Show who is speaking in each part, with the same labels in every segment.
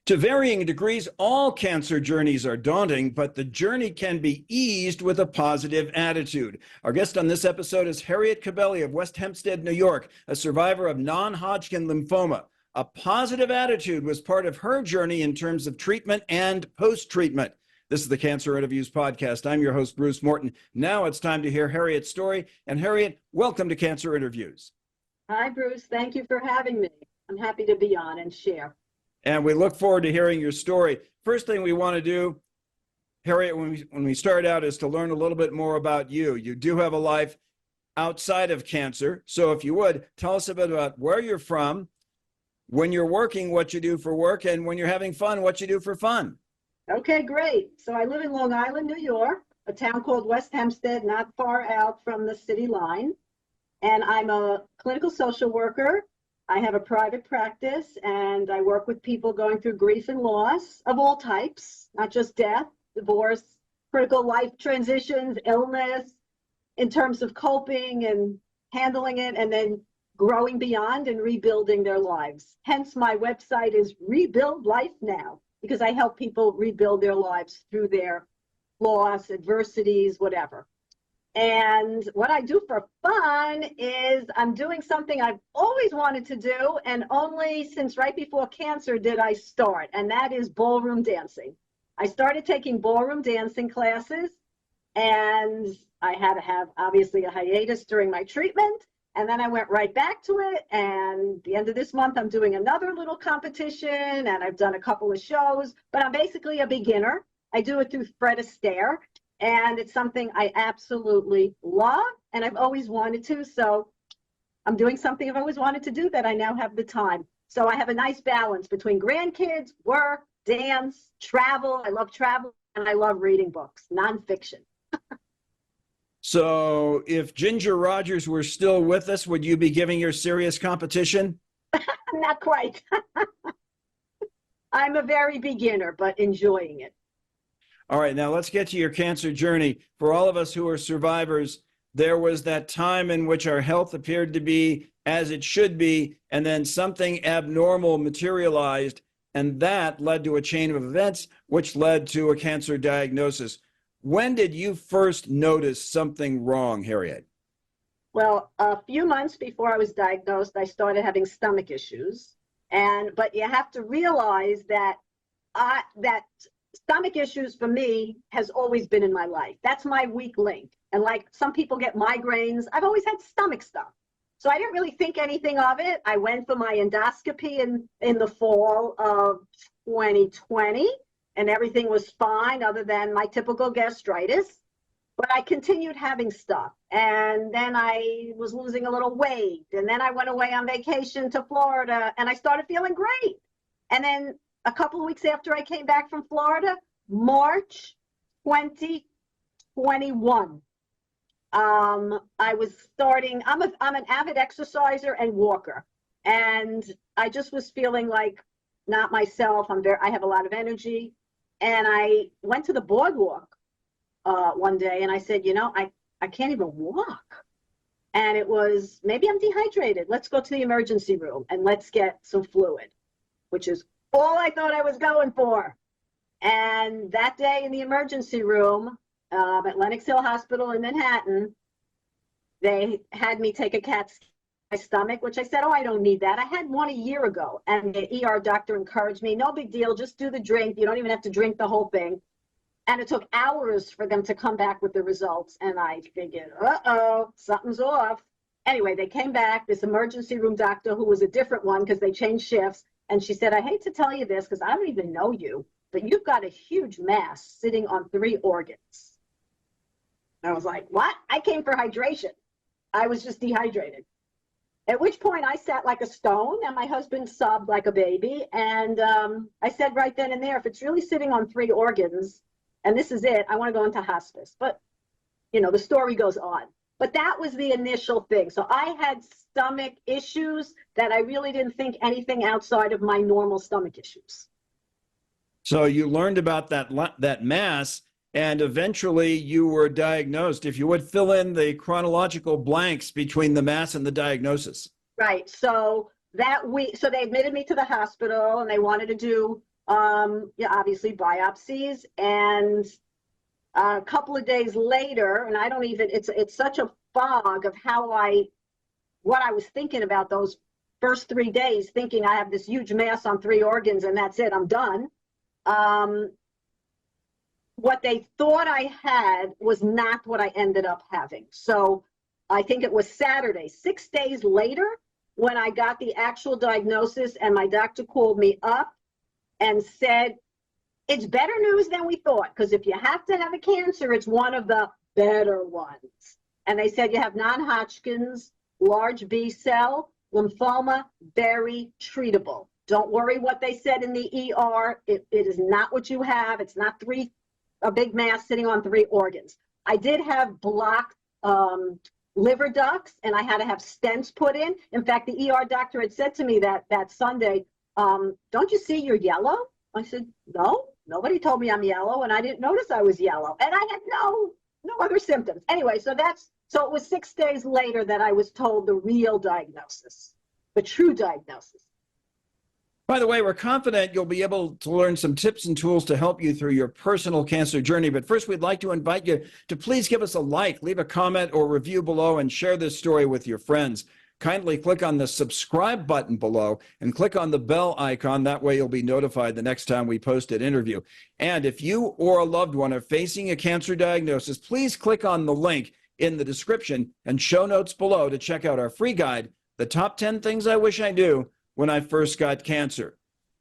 Speaker 1: To varying degrees, all cancer journeys are daunting, but the journey can be eased with a positive attitude. Our guest on this episode is Harriet Cabelly of West Hempstead, New York, a survivor of non-Hodgkin lymphoma. A positive attitude was part of her journey in terms of treatment and post-treatment. This is the Cancer Interviews podcast. I'm your host, Bruce Morton. Now it's time to hear Harriet's story. And Harriet, welcome to Cancer Interviews.
Speaker 2: Hi, Bruce. Thank you for having me. I'm happy to be on and share.
Speaker 1: And we look forward to hearing your story. First thing we want to do, Harriet, when we start out, is to learn a little bit more about you. You do have a life outside of cancer. So if you would, tell us a bit about where you're from, when you're working, what you do for work, and when you're having fun, what you do for fun.
Speaker 2: Okay, great. So I live in Long Island, New York, a town called West Hempstead, not far out from the city line. And I'm a clinical social worker. I have a private practice, and I work with people going through grief and loss of all types, not just death, divorce, critical life transitions, illness, in terms of coping and handling it, and then growing beyond and rebuilding their lives. Hence, my website is Rebuild Life Now, because I help people rebuild their lives through their loss, adversities, whatever. And what I do for fun is I'm doing something I've always wanted to do, and only since right before cancer did I start, and that is ballroom dancing. I started taking ballroom dancing classes, and I had to have, obviously, a hiatus during my treatment, and then I went right back to it, and at the end of this month, I'm doing another little competition, and I've done a couple of shows, but I'm basically a beginner. I do it through Fred Astaire. And it's something I absolutely love, and I've always wanted to. So I'm doing something I've always wanted to do that I now have the time. So I have a nice balance between grandkids, work, dance, travel. I love travel, and I love reading books, nonfiction.
Speaker 1: So if Ginger Rogers were still with us, would you be giving her serious competition?
Speaker 2: Not quite. I'm a very beginner, but enjoying it.
Speaker 1: All right, now let's get to your cancer journey. For all of us who are survivors, there was that time in which our health appeared to be as it should be, and then something abnormal materialized, and that led to a chain of events, which led to a cancer diagnosis. When did you first notice something wrong, Harriet?
Speaker 2: Well, a few months before I was diagnosed, I started having stomach issues. But you have to realize that stomach issues for me has always been in my life. That's my weak link. And like some people get migraines, I've always had stomach stuff. So I didn't really think anything of it. I went for my endoscopy in the fall of 2020, and everything was fine other than my typical gastritis. But I continued having stuff. And then I was losing a little weight. And then I went away on vacation to Florida, and I started feeling great. And then a couple of weeks after I came back from Florida, March 2021, I was starting, I'm an avid exerciser and walker. And I just was feeling like not myself. I have a lot of energy. And I went to the boardwalk one day, and I said, I can't even walk. And it was, maybe I'm dehydrated. Let's go to the emergency room and let's get some fluid, which is all I thought I was going for. And that day in the emergency room at Lenox Hill Hospital in Manhattan, they had me take a CAT scan of my stomach, which I said, I don't need that. I had one a year ago. And the ER doctor encouraged me, no big deal, just do the drink. You don't even have to drink the whole thing. And it took hours for them to come back with the results. And I figured, something's off. Anyway, they came back, this emergency room doctor, who was a different one because they changed shifts. And she said, I hate to tell you this because I don't even know you, but you've got a huge mass sitting on 3 organs. I was like, what? I came for hydration. I was just dehydrated. At which point I sat like a stone, and my husband sobbed like a baby. And I said right then and there, if it's really sitting on 3 organs, and this is it, I want to go into hospice. But, the story goes on. But that was the initial thing. So I had stomach issues that I really didn't think anything outside of my normal stomach issues.
Speaker 1: So you learned about that mass, and eventually you were diagnosed. If you would fill in the chronological blanks between the mass and the diagnosis.
Speaker 2: Right. So that week, so they admitted me to the hospital, and they wanted to do Yeah, obviously biopsies, and a couple of days later, and I don't even, it's such a fog of what I was thinking about those first 3 days, thinking I have this huge mass on 3 organs and that's it, I'm done. What they thought I had was not what I ended up having. So I think it was Saturday, 6 days later, when I got the actual diagnosis, and my doctor called me up and said, it's better news than we thought, because if you have to have a cancer, it's one of the better ones. And they said you have non-Hodgkin's, large B cell, lymphoma, very treatable. Don't worry what they said in the ER. It is not what you have. It's not a big mass sitting on 3 organs. I did have blocked liver ducts, and I had to have stents put in. In fact, the ER doctor had said to me that Sunday, don't you see you're yellow? I said, no, nobody told me I'm yellow, and I didn't notice I was yellow. And I had no other symptoms. Anyway, so it was 6 days later that I was told the real diagnosis, the true diagnosis.
Speaker 1: By the way, we're confident you'll be able to learn some tips and tools to help you through your personal cancer journey. But first, we'd like to invite you to please give us a like, leave a comment or review below, and share this story with your friends. Kindly click on the subscribe button below and click on the bell icon. That way you'll be notified the next time we post an interview. And if you or a loved one are facing a cancer diagnosis, please click on the link in the description and show notes below to check out our free guide, The Top 10 Things I Wish I Knew When I First Got Cancer.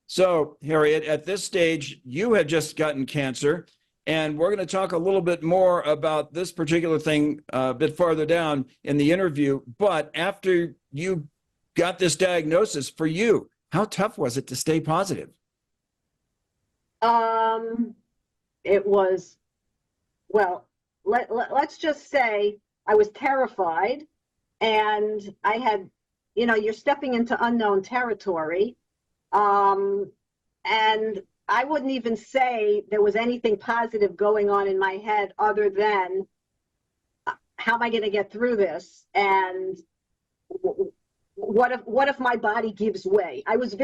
Speaker 1: So, Harriet, at this stage, you had just gotten cancer, and we're going to talk a little bit more about this particular thing a bit farther down in the interview. But after you got this diagnosis, for you, how tough was it to stay positive?
Speaker 2: It was, well, let's just say I was terrified, and I had, you're stepping into unknown territory. And I wouldn't even say there was anything positive going on in my head other than how am I going to get through this? And what if my body gives way? I was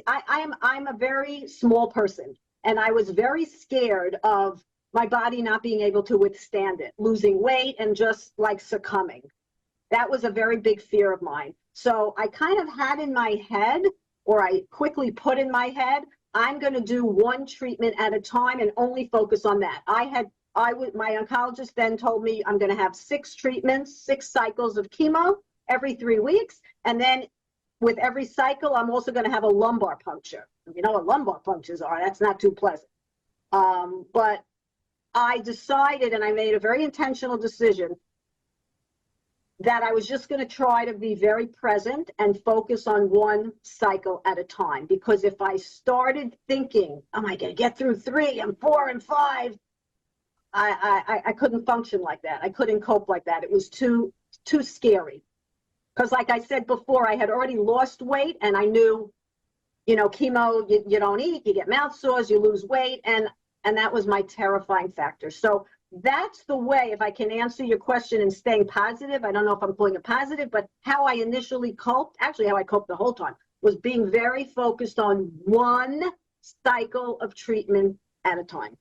Speaker 2: I'm a very small person, and I was very scared of my body not being able to withstand it, losing weight and just like succumbing. That was a very big fear of mine. So I kind of had in my head, or I quickly put in my head, I'm going to do one treatment at a time and only focus on that. My oncologist then told me I'm going to have 6 treatments, 6 cycles of chemo every 3 weeks. And then with every cycle, I'm also going to have a lumbar puncture. You know what lumbar punctures are? That's not too pleasant. But I decided, and I made a very intentional decision, that I was just going to try to be very present and focus on one cycle at a time. Because if I started thinking, am I going to get through 3 and 4 and 5, I couldn't function like that. I couldn't cope like that. It was too scary. Because like I said before, I had already lost weight, and I knew, chemo, you don't eat, you get mouth sores, you lose weight, and that was my terrifying factor. So that's the way, if I can answer your question in staying positive, I don't know if I'm pulling it positive, but how I initially coped, actually how I coped the whole time, was being very focused on one cycle of treatment at a time.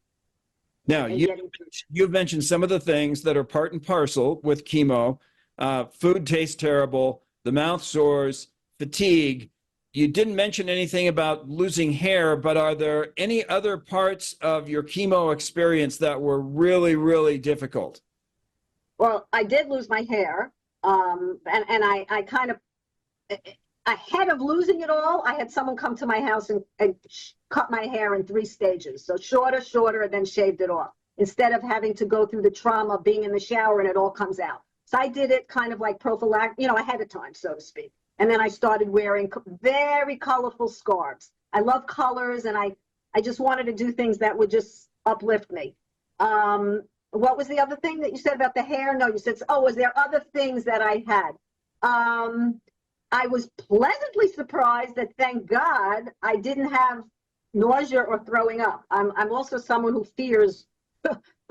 Speaker 1: Now, you've mentioned some of the things that are part and parcel with chemo. Food tastes terrible, the mouth sores, fatigue. You didn't mention anything about losing hair, but are there any other parts of your chemo experience that were really, really difficult?
Speaker 2: Well, I did lose my hair, and I kind of, ahead of losing it all, I had someone come to my house and cut my hair in 3 stages. So shorter, and then shaved it off, instead of having to go through the trauma of being in the shower and it all comes out. So I did it kind of like prophylactic, ahead of time, so to speak. And then I started wearing very colorful scarves. I love colors, and I just wanted to do things that would just uplift me. What was the other thing that you said about the hair? No, you said, was there other things that I had? I was pleasantly surprised that, thank God, I didn't have nausea or throwing up. I'm also someone who fears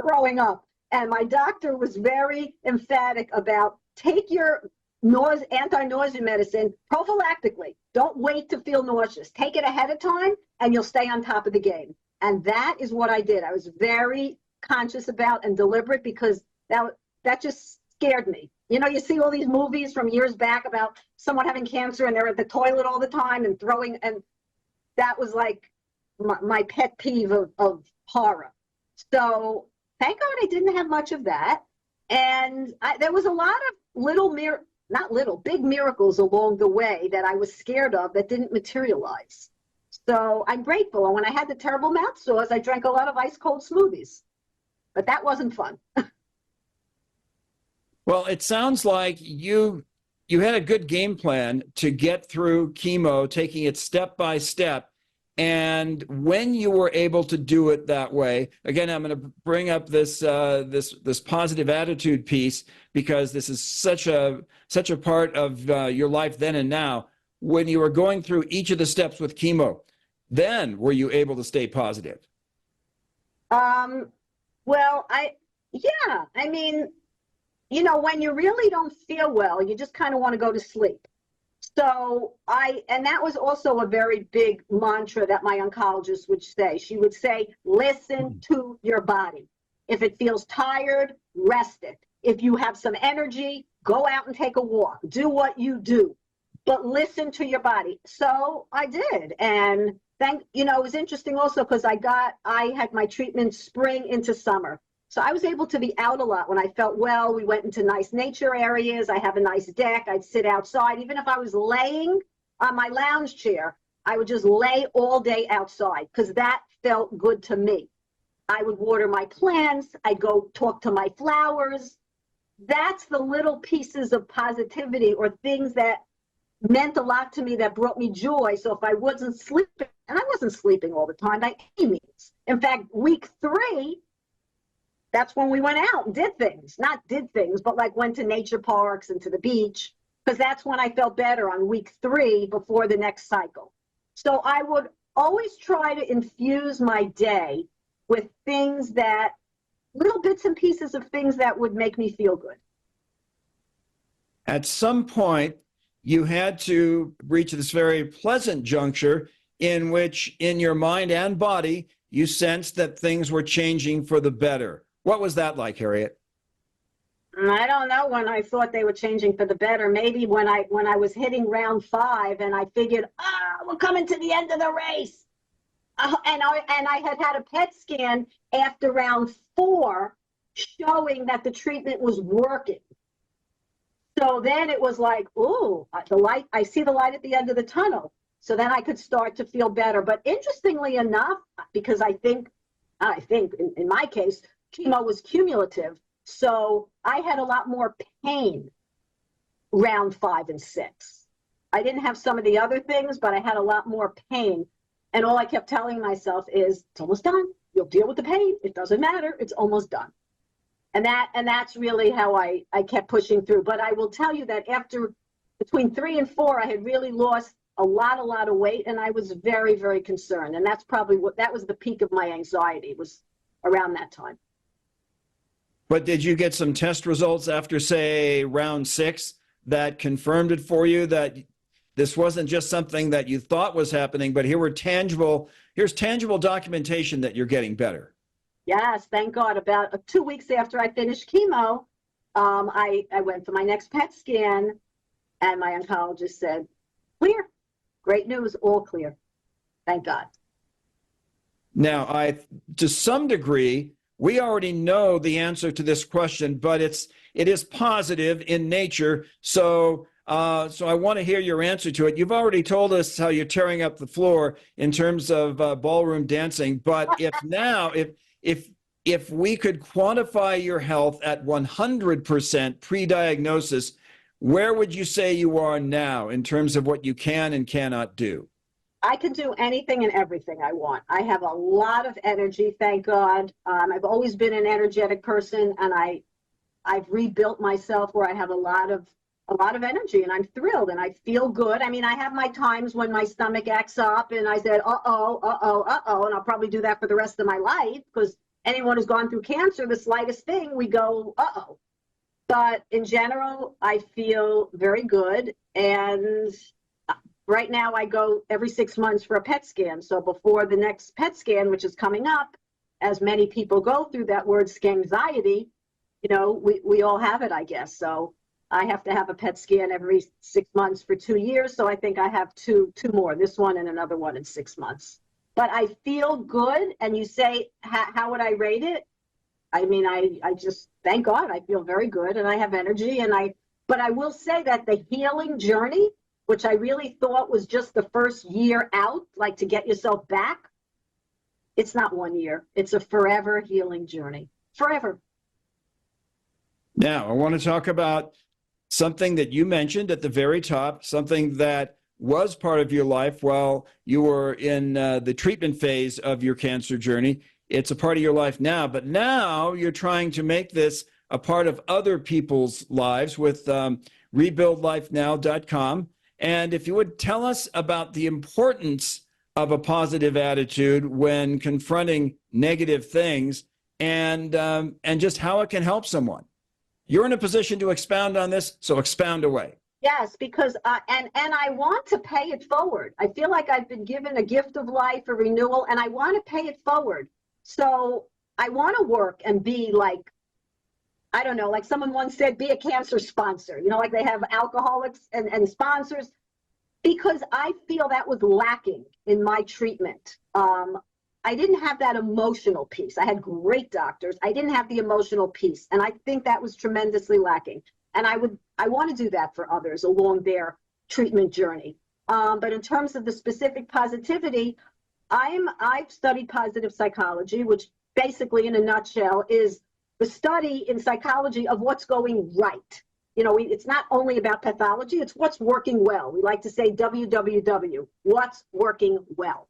Speaker 2: throwing up. And my doctor was very emphatic about take your anti-nausea medicine prophylactically. Don't wait to feel nauseous. Take it ahead of time and you'll stay on top of the game. And that is what I did. I was very conscious about and deliberate because that just scared me. You know, you see all these movies from years back about someone having cancer and they're at the toilet all the time and throwing, and that was like my pet peeve of horror. So thank God I didn't have much of that. And there was a lot of big miracles along the way that I was scared of that didn't materialize. So I'm grateful. And when I had the terrible mouth sores, I drank a lot of ice cold smoothies, but that wasn't fun.
Speaker 1: Well, it sounds like you had a good game plan to get through chemo, taking it step by step. And when you were able to do it that way, again, I'm going to bring up this positive attitude piece because this is such a part of your life then and now. When you were going through each of the steps with chemo, then were you able to stay positive?
Speaker 2: Well, I mean, you know, when you really don't feel well, you just kind of want to go to sleep. So and that was also a very big mantra that my oncologist would say. She would say, listen to your body. If it feels tired, rest it. If you have some energy, go out and take a walk. Do what you do, but listen to your body. So I did. And it was interesting also because I had my treatment spring into summer. So I was able to be out a lot when I felt well. We went into nice nature areas. I have a nice deck. I'd sit outside. Even if I was laying on my lounge chair, I would just lay all day outside because that felt good to me. I would water my plants. I'd go talk to my flowers. That's the little pieces of positivity or things that meant a lot to me that brought me joy. So if I wasn't sleeping, and I wasn't sleeping all the time by any means. In fact, week 3, that's when we went out and did things. Not did things, but like went to nature parks and to the beach, because that's when I felt better on week 3 before the next cycle. So I would always try to infuse my day with things little bits and pieces of things that would make me feel good.
Speaker 1: At some point, you had to reach this very pleasant juncture in which, in your mind and body, you sensed that things were changing for the better. What was that like, Harriet?
Speaker 2: I don't know when I thought they were changing for the better. Maybe when I was hitting round 5 and I figured, we're coming to the end of the race. And I had a PET scan after round 4 showing that the treatment was working. So then it was like, ooh, I see the light at the end of the tunnel. So then I could start to feel better. But interestingly enough, because I think in my case, chemo was cumulative. So I had a lot more pain round 5 and 6. I didn't have some of the other things, but I had a lot more pain. And all I kept telling myself is, it's almost done. You'll deal with the pain. It doesn't matter. It's almost done. And that's really how I kept pushing through. But I will tell you that between 3 and 4, I had really lost a lot of weight, and I was very, very concerned. And that's probably that was the peak of my anxiety, was around that time.
Speaker 1: But did you get some test results after, say, round 6 that confirmed it for you, that this wasn't just something that you thought was happening, but here's tangible documentation that you're getting better?
Speaker 2: Yes, thank God. About 2 weeks after I finished chemo, I went for my next PET scan, and my oncologist said, clear. Great news, all clear. Thank God.
Speaker 1: Now, to some degree, we already know the answer to this question, but it is positive in nature. So I want to hear your answer to it. You've already told us how you're tearing up the floor in terms of ballroom dancing. But if we could quantify your health at 100% pre-diagnosis, where would you say you are now in terms of what you can and cannot do?
Speaker 2: I can do anything and everything I want. I have a lot of energy, thank God. I've always been an energetic person, and I've rebuilt myself where I have a lot of energy, and I'm thrilled and I feel good. I mean, I have my times when my stomach acts up and I said, and I'll probably do that for the rest of my life, because anyone who's gone through cancer, the slightest thing, we go, uh-oh. But in general, I feel very good. And right now I go every 6 months for a PET scan. So before the next PET scan, which is coming up, as many people go through that word anxiety, we all have it, I guess. So I have to have a PET scan every 6 months for 2 years. So I think I have two more, this one and another one in 6 months. But I feel good. And you say, how would I rate it? I mean, I just, thank God, I feel very good and I have energy. But I will say that the healing journey, which I really thought was just the first year out, like to get yourself back, it's not 1 year. It's a forever healing journey. Forever.
Speaker 1: Now, I want to talk about something that you mentioned at the very top, something that was part of your life while you were in the treatment phase of your cancer journey. It's a part of your life now, but now you're trying to make this a part of other people's lives with rebuildlifenow.com. And if you would tell us about the importance of a positive attitude when confronting negative things and just how it can help someone. You're in a position to expound on this, so expound away.
Speaker 2: Yes, because and I want to pay it forward. I feel like I've been given a gift of life, a renewal, and I want to pay it forward. So I want to work and be like, I don't know, like someone once said, be a cancer sponsor. Like they have alcoholics and sponsors, because I feel that was lacking in my treatment. I didn't have that emotional piece. I had great doctors. I didn't have the emotional piece. And I think that was tremendously lacking. And I want to do that for others along their treatment journey. But in terms of the specific positivity, I've studied positive psychology, which basically in a nutshell is the study in psychology of what's going right. It's not only about pathology, it's what's working well. We like to say WWW, what's working well.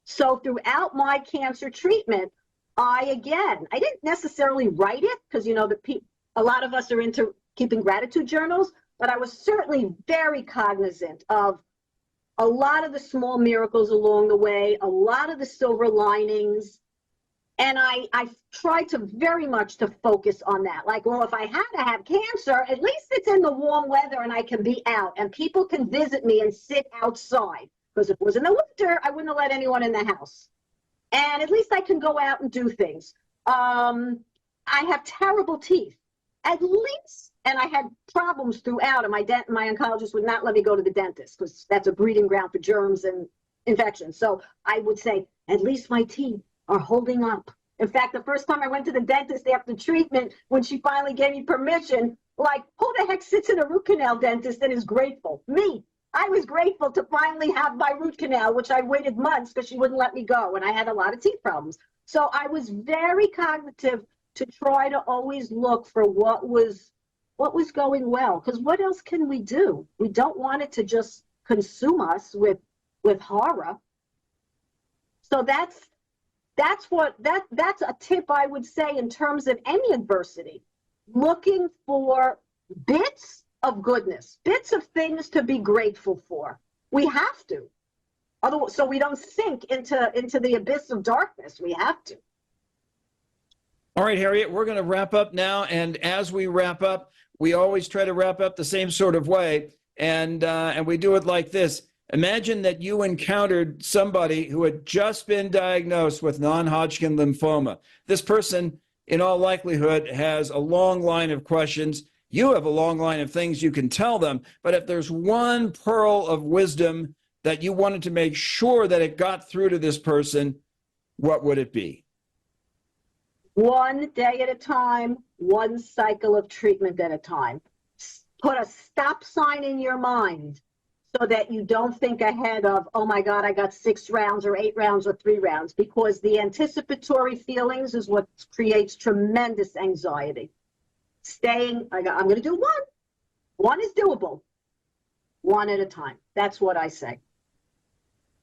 Speaker 2: So throughout my cancer treatment, I didn't necessarily write it because, a lot of us are into keeping gratitude journals, but I was certainly very cognizant of a lot of the small miracles along the way, a lot of the silver linings. And I tried to very much to focus on that. Like, well, if I had to have cancer, at least it's in the warm weather and I can be out and people can visit me and sit outside. Because if it was in the winter, I wouldn't have let anyone in the house. And at least I can go out and do things. I have terrible teeth, at least. And I had problems throughout, and my oncologist would not let me go to the dentist because that's a breeding ground for germs and infections. So I would say, at least my teeth are holding up. In fact, the first time I went to the dentist after treatment, when she finally gave me permission, like, who the heck sits in a root canal dentist and is grateful? Me. I was grateful to finally have my root canal, which I waited months because she wouldn't let me go, and I had a lot of teeth problems. So I was very cognitive to try to always look for what was going well, because what else can we do? We don't want it to just consume us with horror. So that's a tip I would say in terms of any adversity, looking for bits of goodness, bits of things to be grateful for. We have to, otherwise, so we don't sink into the abyss of darkness. We have to.
Speaker 1: All right, Harriet, we're going to wrap up now. And as we wrap up, we always try to wrap up the same sort of way. And we do it like this. Imagine that you encountered somebody who had just been diagnosed with non-Hodgkin lymphoma. This person, in all likelihood, has a long line of questions. You have a long line of things you can tell them. But if there's one pearl of wisdom that you wanted to make sure that it got through to this person, what would it be?
Speaker 2: One day at a time, one cycle of treatment at a time. Put a stop sign in your mind so that you don't think ahead of, oh my God, I got 6 rounds or 8 rounds or 3 rounds, because the anticipatory feelings is what creates tremendous anxiety. I'm going to do one. One is doable. One at a time. That's what I say.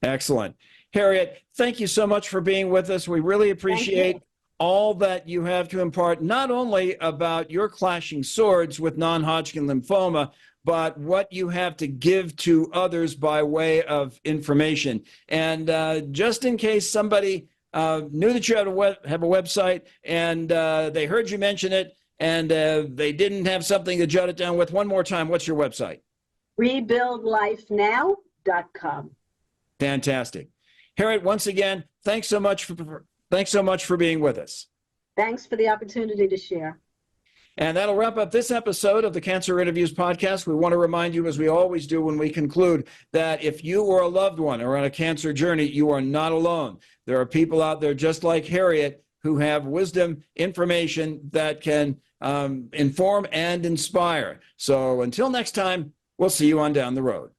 Speaker 1: Excellent. Harriet, thank you so much for being with us. We really appreciate all that you have to impart, not only about your clashing swords with non-Hodgkin lymphoma, but what you have to give to others by way of information. And just in case somebody knew that you have a website and they heard you mention it, and they didn't have something to jot it down with, one more time, what's your website?
Speaker 2: rebuildlifenow.com.
Speaker 1: Fantastic. Harriet, once again, thanks so much for being with us.
Speaker 2: Thanks for the opportunity to share.
Speaker 1: And that'll wrap up this episode of the Cancer Interviews podcast. We want to remind you, as we always do when we conclude, that if you or a loved one are on a cancer journey, you are not alone. There are people out there just like Harriet who have wisdom, information that can inform and inspire. So until next time, we'll see you on down the road.